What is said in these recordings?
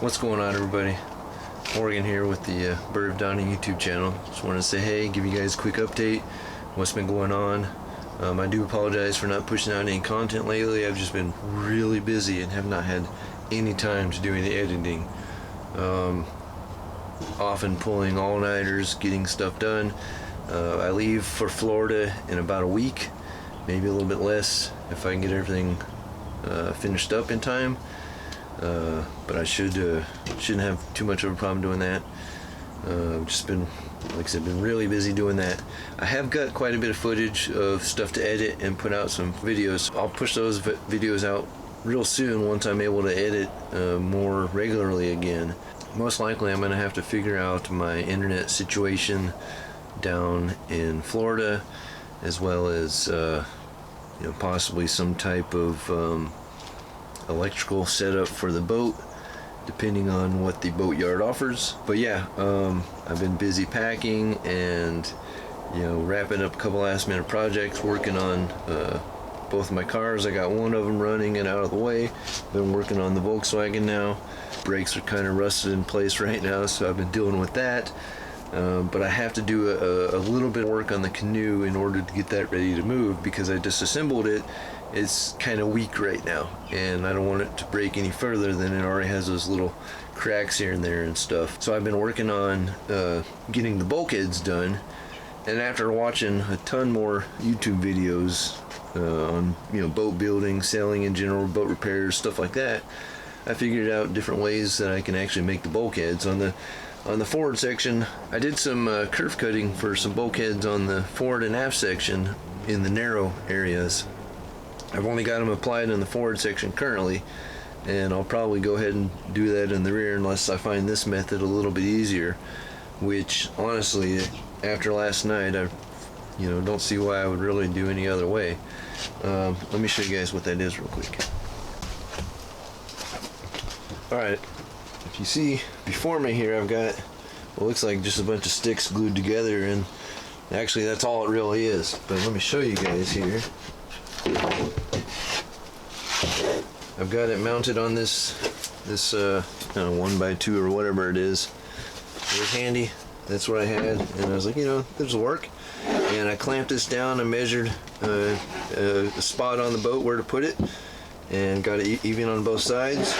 What's going on, everybody? Morgan here with the Bird of Dawning YouTube channel. Just wanted to say hey, give you guys a quick update what's been going on. I do apologize for not pushing out any content lately. I've just been really busy and have not had any time to do any editing. Often pulling all-nighters, getting stuff done. I leave for Florida in about a week, maybe a little bit less if I can get everything finished up in time. But I shouldn't have too much of a problem doing that. Just been, like I said, been really busy doing that. I have got quite a bit of footage of stuff to edit and put out some videos. I'll push those videos out real soon once I'm able to edit more regularly again. Most likely I'm going to have to figure out my internet situation down in Florida, as well as possibly some type of electrical setup for the boat, depending on what the boat yard offers. But yeah, I've been busy packing and wrapping up a couple last minute projects, working on both my cars. I got one of them running and out of the way. Been working on the Volkswagen now. Brakes are kind of rusted in place right now, so I've been dealing with that. But I have to do a little bit of work on the Canoe in order to get that ready to move, because I disassembled it. It's kind of weak right now, and I don't want it to break any further than it already has those little cracks here and there and stuff. So I've been working on getting the bulkheads done, and after watching a ton more YouTube videos on boat building, sailing in general, boat repairs, stuff like that, I figured out different ways that I can actually make the bulkheads. On the forward section, I did some curve cutting for some bulkheads on the forward and aft section in the narrow areas. I've only got them applied in the forward section currently, and I'll probably go ahead and do that in the rear unless I find this method a little bit easier, which honestly, after last night, I don't see why I would really do any other way. Let me show you guys what that is real quick. Alright, if you see before me here, I've got what looks like just a bunch of sticks glued together, and actually that's all it really is. But let me show you guys here. I've got it mounted on this 1x2 or whatever it is. It was handy. That's what I had, and I was like, this will work. And I clamped this down. I measured a spot on the boat where to put it, and got it even on both sides.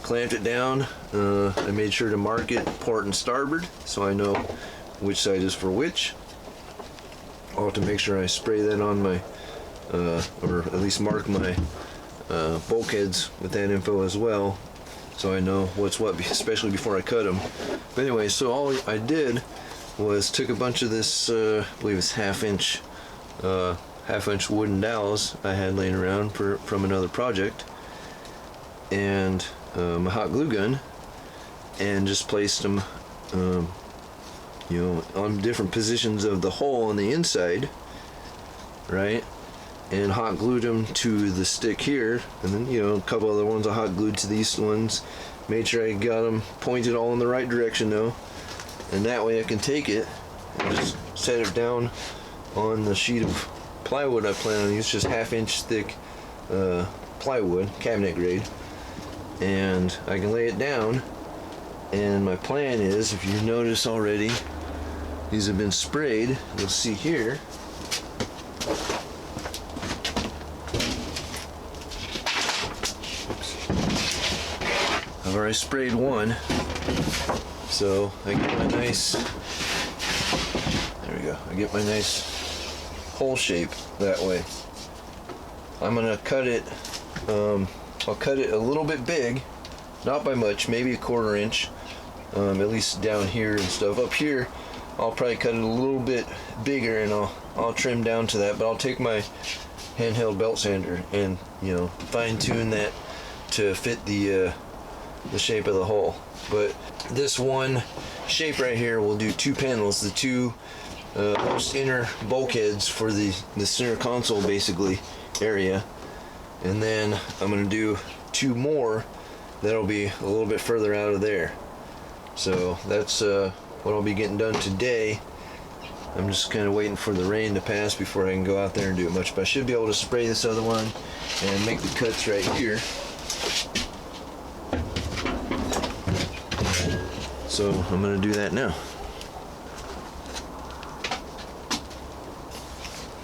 Clamped it down. I made sure to mark it port and starboard, so I know which side is for which. I'll have to make sure I spray that on my or at least mark my bulkheads with that info as well, so I know what's what, especially before I cut them. But anyway, so all I did was took a bunch of this, I believe it's half-inch wooden dowels I had laying around from another project, and a hot glue gun, and just placed them on different positions of the hole on the inside, right? And hot glued them to the stick here, and then a couple other ones I hot glued to these ones. Made sure I got them pointed all in the right direction though, and that way I can take it and just set it down on the sheet of plywood I plan on using, just half-inch thick plywood, cabinet grade, and I can lay it down. And my plan is, if you notice already, these have been sprayed. You'll see here. I've already sprayed one, so I get my nice, there we go, I get my nice hole shape that way. I'm going to cut it, I'll cut it a little bit big, not by much, maybe a 1/4 inch, at least down here and stuff. Up here, I'll probably cut it a little bit bigger, and I'll trim down to that, but I'll take my handheld belt sander and, fine tune that to fit the shape of the hole. But this one shape right here will do 2 panels, the 2 most inner bulkheads for the center console basically area, and then I'm going to do 2 more that'll be a little bit further out of there. So that's what I'll be getting done today. I'm just kind of waiting for the rain to pass before I can go out there and do it much, but I should be able to spray this other one and make the cuts right here. So I'm going to do that now.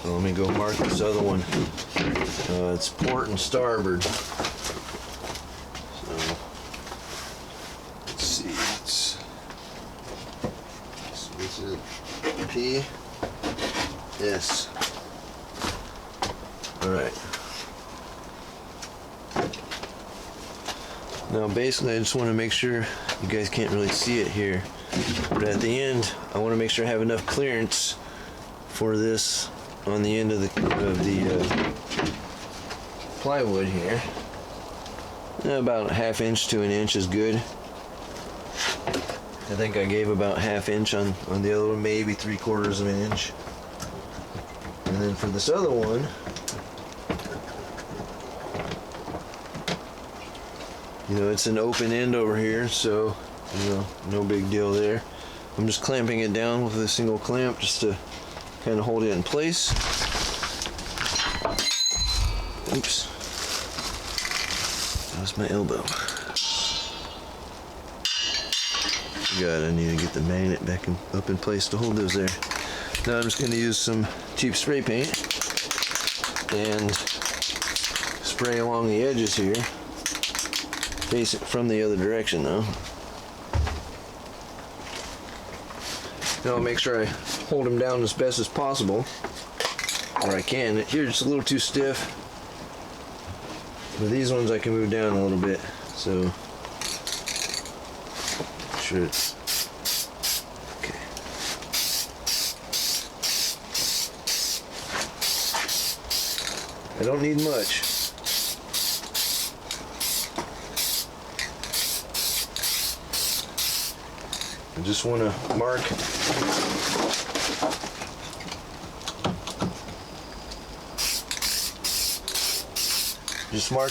So let me go mark this other one. It's port and starboard. So let's see. What's it? P. S. All right. Now basically I just want to make sure, you guys can't really see it here, but at the end I want to make sure I have enough clearance for this on the end of the plywood here. About 1/2 inch to 1 inch is good. I think I gave about 1/2 inch on the other one, maybe 3/4 of an inch. And then for this other one, you know, it's an open end over here, so, you know, no big deal there. I'm just clamping it down with a single clamp just to kind of hold it in place. Oops. That was my elbow. God, I need to get the magnet back up in place to hold those there. Now I'm just going to use some cheap spray paint and spray along the edges here. Face it from the other direction though. Now I'll make sure I hold them down as best as possible, or I can. Here it's a little too stiff, but these ones I can move down a little bit, so sure it's okay. I don't need much. I just want to mark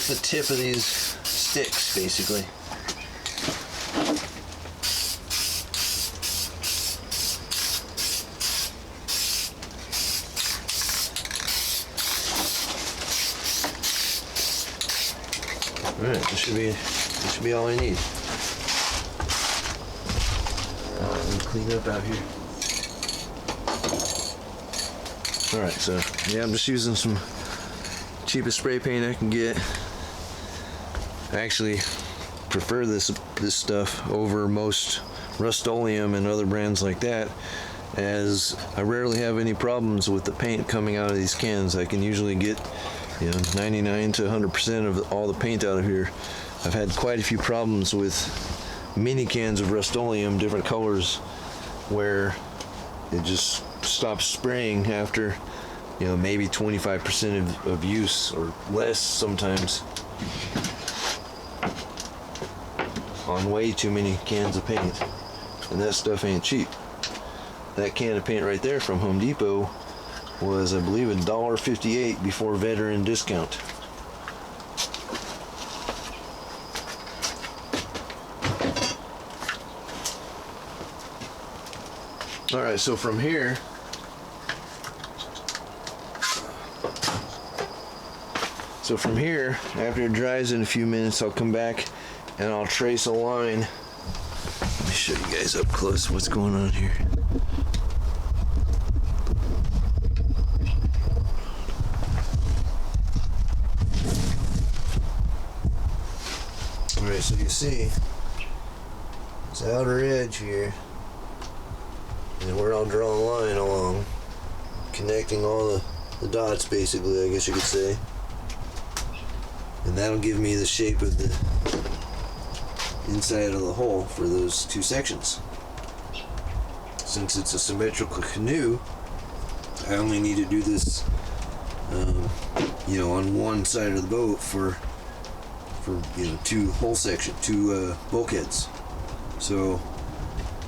the tip of these sticks, basically. All right, this should be all I need. Let me clean up out here. All right, so yeah, I'm just using some cheapest spray paint I can get. I actually prefer this stuff over most Rust-Oleum and other brands like that, as I rarely have any problems with the paint coming out of these cans. I can usually get, you know, 99 to 100% of all the paint out of here. I've had quite a few problems with mini cans of Rust-Oleum, different colors, where it just stops spraying after, you know, maybe 25% of use or less sometimes, on way too many cans of paint. And that stuff ain't cheap. That can of paint right there from Home Depot was, I believe, $1.58 before veteran discount. Alright, so from here, after it dries in a few minutes, I'll come back and I'll trace a line. Let me show you guys up close what's going on here. Alright, so you see this outer edge here, and where I'll draw a line along, connecting all the dots, basically, I guess you could say. And that'll give me the shape of the inside of the hull for those two sections. Since it's a symmetrical canoe, I only need to do this, you know, on one side of the boat for you know, two bulkheads. So,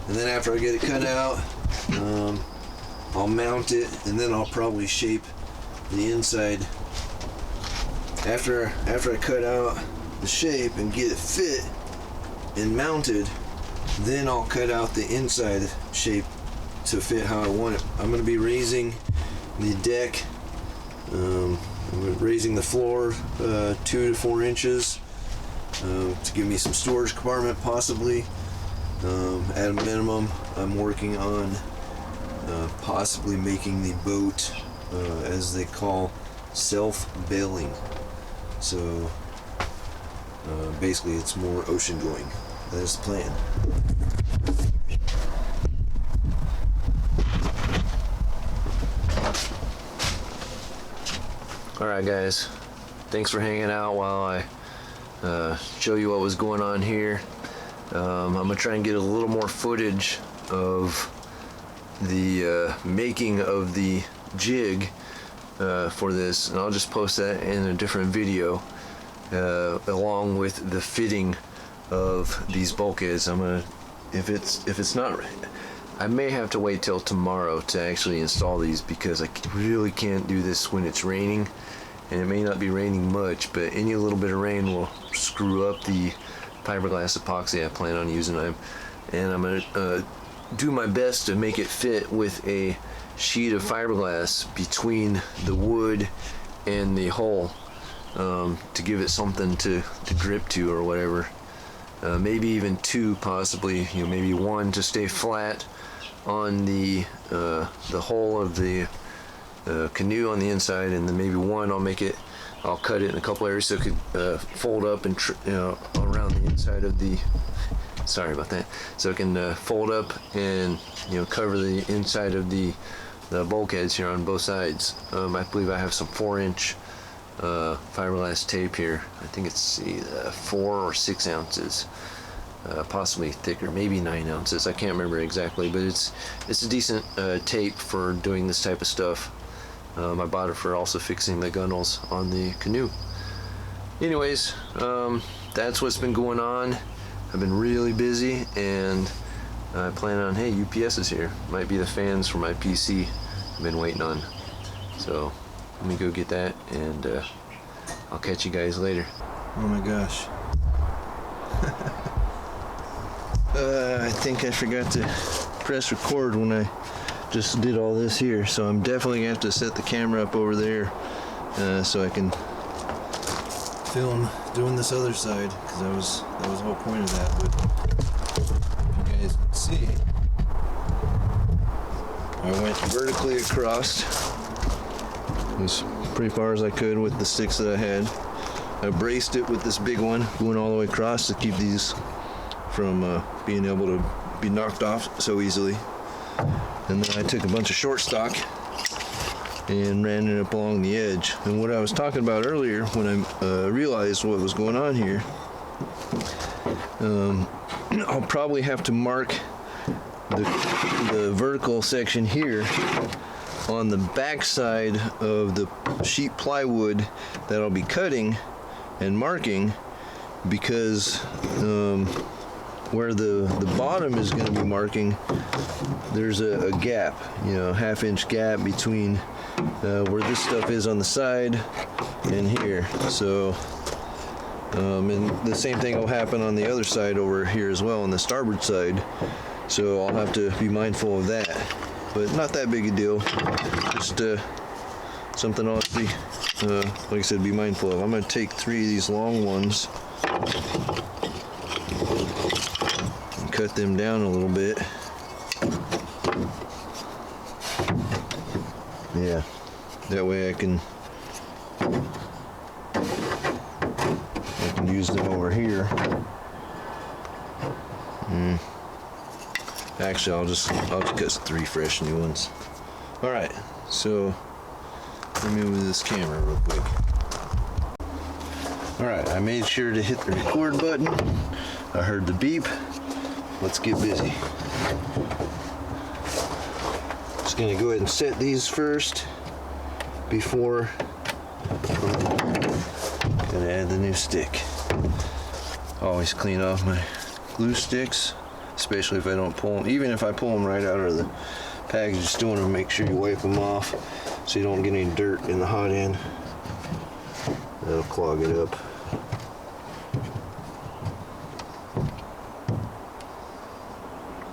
and then after I get it cut out, I'll mount it, and then I'll probably shape the inside. After I cut out the shape and get it fit and mounted, then I'll cut out the inside shape to fit how I want it. I'm going to be raising the deck, raising the floor 2 to 4 inches to give me some storage compartment possibly. At a minimum, I'm working on possibly making the boat, as they call, self-bailing. So basically it's more ocean going. That is the plan. Alright guys, thanks for hanging out while I show you what was going on here. I'm going to try and get a little more footage of the making of the jig for this, and I'll just post that in a different video along with the fitting of these bulkheads. I'm gonna, if it's not, I may have to wait till tomorrow to actually install these, because I really can't do this when it's raining, and it may not be raining much, but any little bit of rain will screw up the fiberglass epoxy I plan on using. And I'm gonna do my best to make it fit with a sheet of fiberglass between the wood and the hull, to give it something to grip to or whatever. Maybe even two, possibly. You know, maybe one to stay flat on the hull of the canoe on the inside, and then maybe one I'll cut it in a couple areas so it could fold up and around the inside of the, sorry about that, so it can fold up and cover the inside of the bulkheads here on both sides. I believe I have some 4-inch fiberglass tape here. I think it's 4 or 6 ounces, possibly thicker, maybe 9 ounces. I can't remember exactly, but it's a decent tape for doing this type of stuff. I bought it for also fixing the gunnels on the canoe. Anyways, that's what's been going on. I've been really busy, and I plan on, hey, UPS is here. Might be the fans for my PC I've been waiting on. So let me go get that, and I'll catch you guys later. Oh my gosh. I think I forgot to press record when I just did all this here, so I'm definitely gonna have to set the camera up over there so I can film doing this other side, because that was the whole point of that. But if you guys can see, I went vertically across as pretty far as I could with the sticks that I had. I braced it with this big one going all the way across to keep these from being able to be knocked off so easily. And then I took a bunch of short stock and ran it up along the edge. And what I was talking about earlier, when I realized what was going on here, I'll probably have to mark the vertical section here on the back side of the sheet plywood that I'll be cutting and marking, because where the bottom is going to be marking, there's a gap, half-inch gap between where this stuff is on the side and here. So and the same thing will happen on the other side over here as well, on the starboard side. So I'll have to be mindful of that, but not that big a deal. Just something I'll be, like I said, be mindful of. I'm going to take 3 of these long ones and cut them down a little bit. Yeah, that way I can use them over here. Actually, I'll just cut 3 fresh new ones. All right, so let me move this camera real quick. All right, I made sure to hit the record button. I heard the beep. Let's get busy. Just gonna go ahead and set these first before gonna add the new stick. Always clean off my glue sticks, especially if I don't pull them. Even if I pull them right out of the package, you still want to make sure you wipe them off so you don't get any dirt in the hot end. That'll clog it up.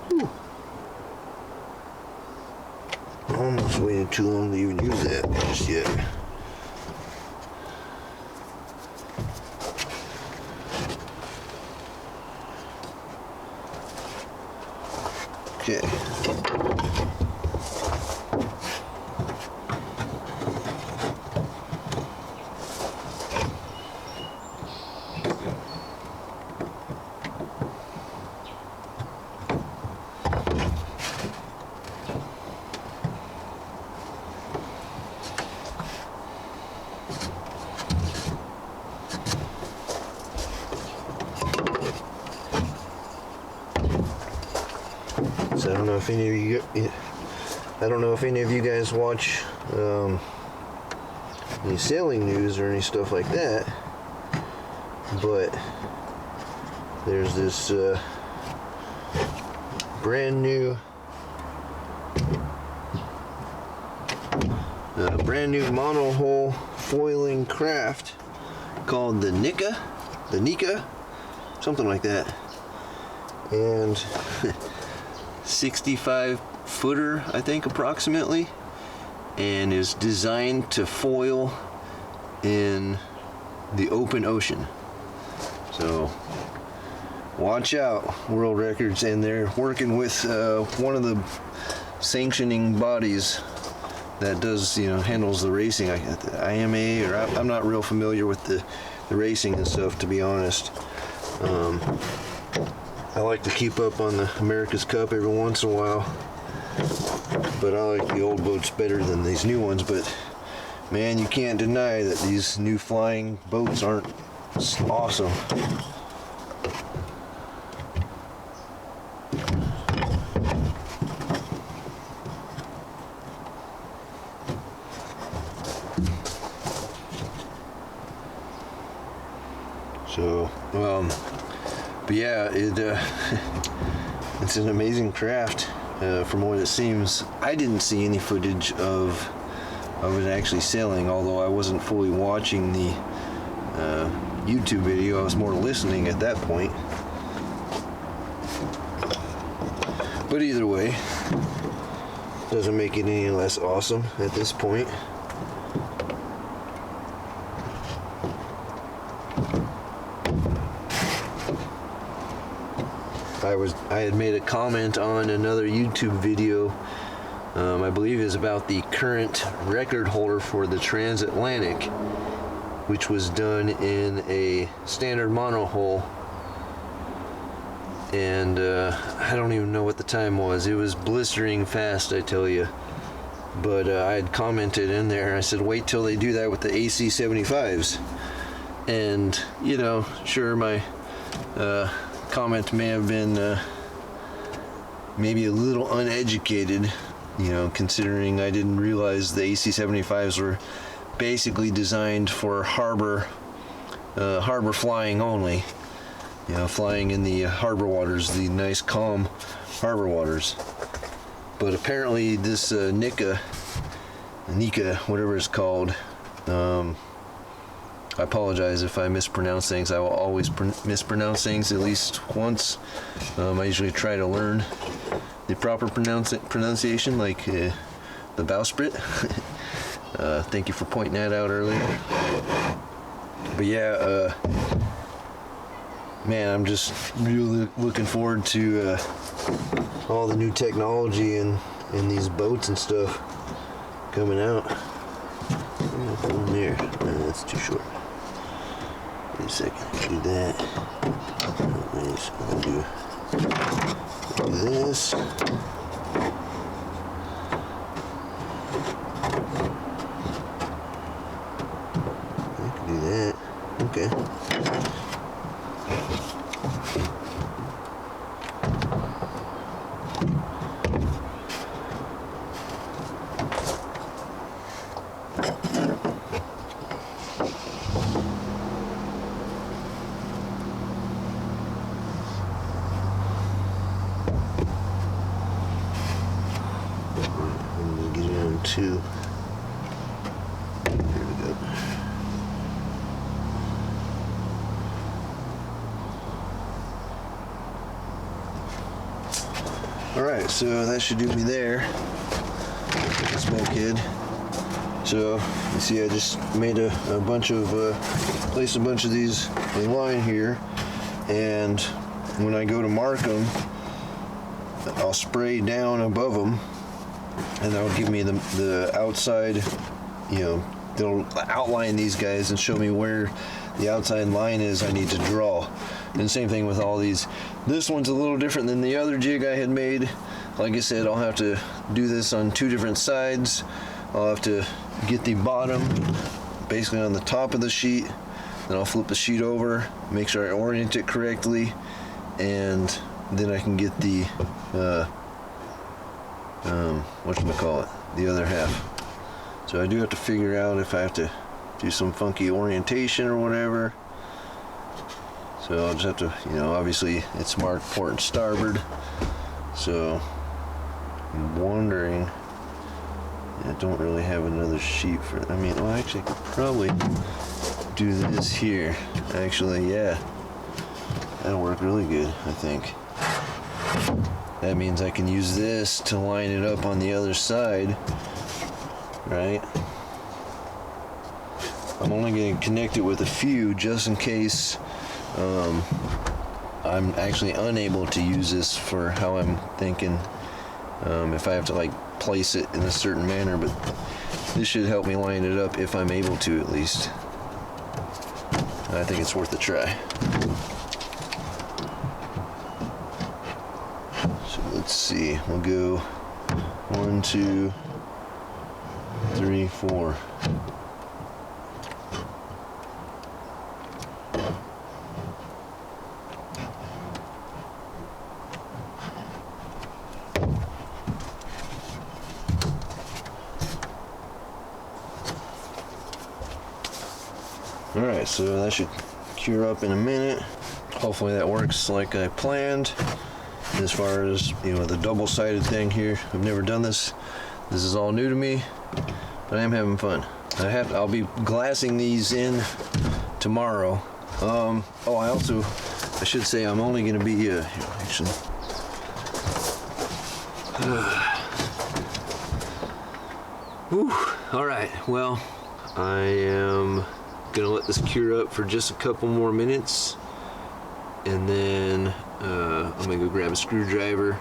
Whew. Almost waited too long to even use that just yet. Okay. So I don't know if any of you guys watch any sailing news or any stuff like that, but there's this brand new monohull foiling craft called the Nika, something like that, and 65 footer, I think, approximately, and is designed to foil in the open ocean. So watch out, world records, and they're working with one of the sanctioning bodies that does, handles the racing, the IMA, or I'm not real familiar with the racing and stuff, to be honest. I like to keep up on the America's Cup every once in a while, but I like the old boats better than these new ones. But man, you can't deny that these new flying boats aren't awesome. So, but yeah, it's an amazing craft from what it seems. I didn't see any footage of it actually sailing, although I wasn't fully watching the YouTube video. I was more listening at that point. But either way, doesn't make it any less awesome at this point. I had made a comment on another YouTube video, I believe is about the current record holder for the transatlantic, which was done in a standard monohull, and I don't even know what the time was. It was blistering fast, I tell you. But I had commented in there, I said, wait till they do that with the AC-75s. And, sure, my comment may have been maybe a little uneducated, considering I didn't realize the AC-75s were basically designed for harbor flying only, flying in the harbor waters, the nice calm harbor waters. But apparently this Nika, whatever it's called, I apologize if I mispronounce things. I will always mispronounce things at least once. I usually try to learn the proper pronunciation, like the bowsprit. Thank you for pointing that out earlier. But yeah, man, I'm just really looking forward to all the new technology in these boats and stuff coming out. Put one there. No, that's too short. Wait a second. Do that. Anyways, I'm gonna do this. I can do that. Okay. Two. There we go. Alright, so that should do me there. This bulkhead. So you see, I just made a bunch of placed a bunch of these in line here, and when I go to mark them, I'll spray down above them, and that'll give me the outside, you know, they'll outline these guys and show me where the outside line is I need to draw. And same thing with all these. This one's a little different than the other jig I had made. Like I said, I'll have to do this on 2 different sides. I'll have to get the bottom basically on the top of the sheet, then I'll flip the sheet over, make sure I orient it correctly, and then I can get the whatchamacallit, the other half. So I do have to figure out if I have to do some funky orientation or whatever. So I'll just have to, you know, obviously it's marked port and starboard. So I'm wondering, I don't really have another sheet for, I mean, well, actually I could probably do this here. Actually, yeah, that'll work really good, I think. That means I can use this to line it up on the other side, right? I'm only going to connect it with a few just in case I'm actually unable to use this for how I'm thinking, if I have to like place it in a certain manner, but this should help me line it up if I'm able to, at least. I think it's worth a try. So let's see, we'll go 1, 2, 3, 4. Alright, so that should cure up in a minute. Hopefully that works like I planned. As far as, you know, the double-sided thing here, I've never done this. This is all new to me, but I am having fun. I'll be glassing these in tomorrow. I should say I'm only going to be here, actually. Whew. All right. Well, I am gonna let this cure up for just a couple more minutes, and then I'm gonna go grab a screwdriver,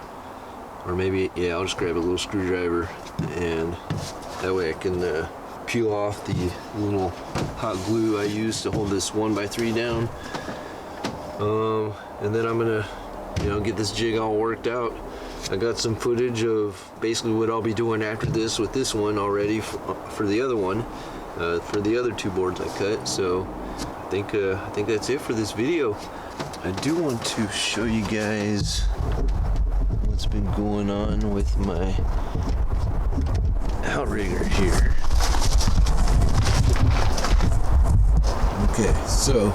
or maybe, yeah, I'll just grab a little screwdriver, and that way I can peel off the little hot glue I use to hold this 1x3 down. And then I'm gonna, you know, get this jig all worked out. I got some footage of basically what I'll be doing after this with this one already for the other one, for the other 2 boards I cut. So I think that's it for this video. I do want to show you guys what's been going on with my outrigger here. Okay, so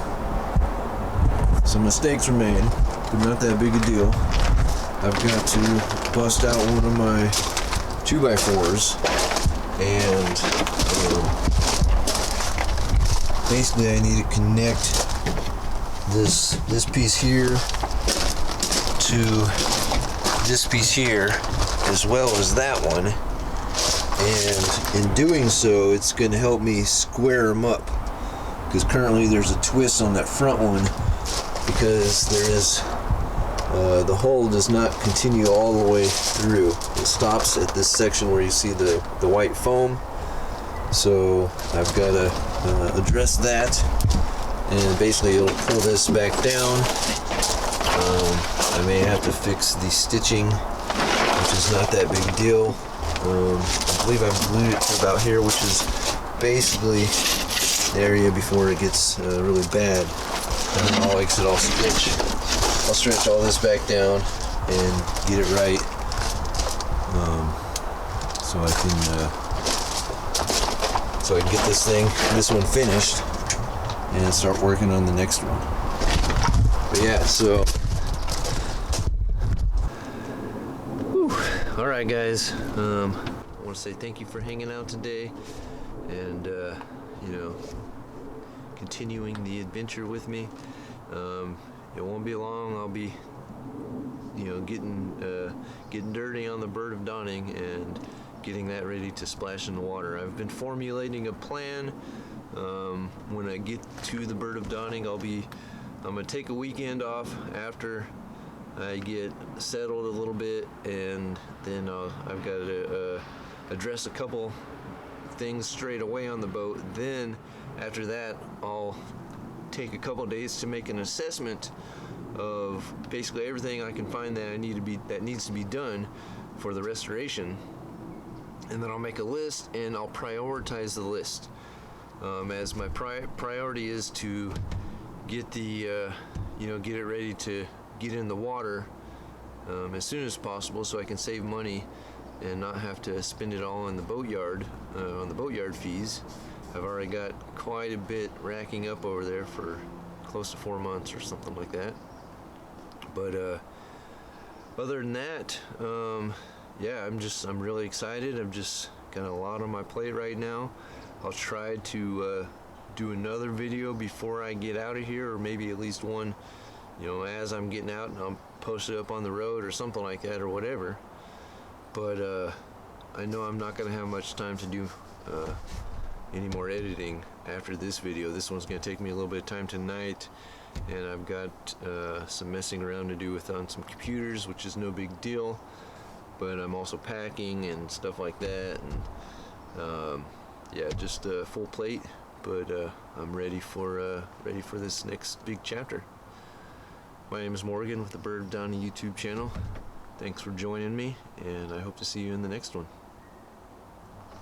some mistakes were made, but not that big a deal. I've got to bust out one of my 2x4s, and basically I need to connect this piece here to this piece here, as well as that one. And in doing so, it's going to help me square them up, because currently there's a twist on that front one, because there is the hole does not continue all the way through. It stops at this section where you see the white foam. So I've got to address that, and basically it'll pull this back down. I may have to fix the stitching, which is not that big a deal. I believe I've glued it to about here, which is basically the area before it gets really bad. And then I'll exit all stitch. I'll stretch all this back down and get it right, so I can get this one finished, and start working on the next one. But yeah, so all right, guys. I want to say thank you for hanging out today, and you know, continuing the adventure with me. It won't be long. I'll be, you know, getting dirty on the Bird of Dawning and getting that ready to splash in the water. I've been formulating a plan. When I get to the Bird of Dawning, I'm gonna take a weekend off after I get settled a little bit, and then I've got to address a couple things straight away on the boat. Then after that, I'll take a couple days to make an assessment of basically everything I can find that needs to be done for the restoration, and then I'll make a list and I'll prioritize the list, as my priority is to get the get it ready to get in the water as soon as possible, so I can save money and not have to spend it all on the boatyard fees. I've already got quite a bit racking up over there for close to 4 months or something like that. But other than that, yeah, I'm really excited. I've just got a lot on my plate right now. I'll try to do another video before I get out of here, or maybe at least one, as I'm getting out, and I'll post it up on the road or something like that, or whatever. But I know I'm not going to have much time to do any more editing after this video. This one's going to take me a little bit of time tonight, and I've got some messing around to do on some computers, which is no big deal. But I'm also packing and stuff like that, and yeah, just a full plate. But I'm ready for this next big chapter. My name is Morgan with the Bird Downey YouTube channel. Thanks for joining me, and I hope to see you in the next one.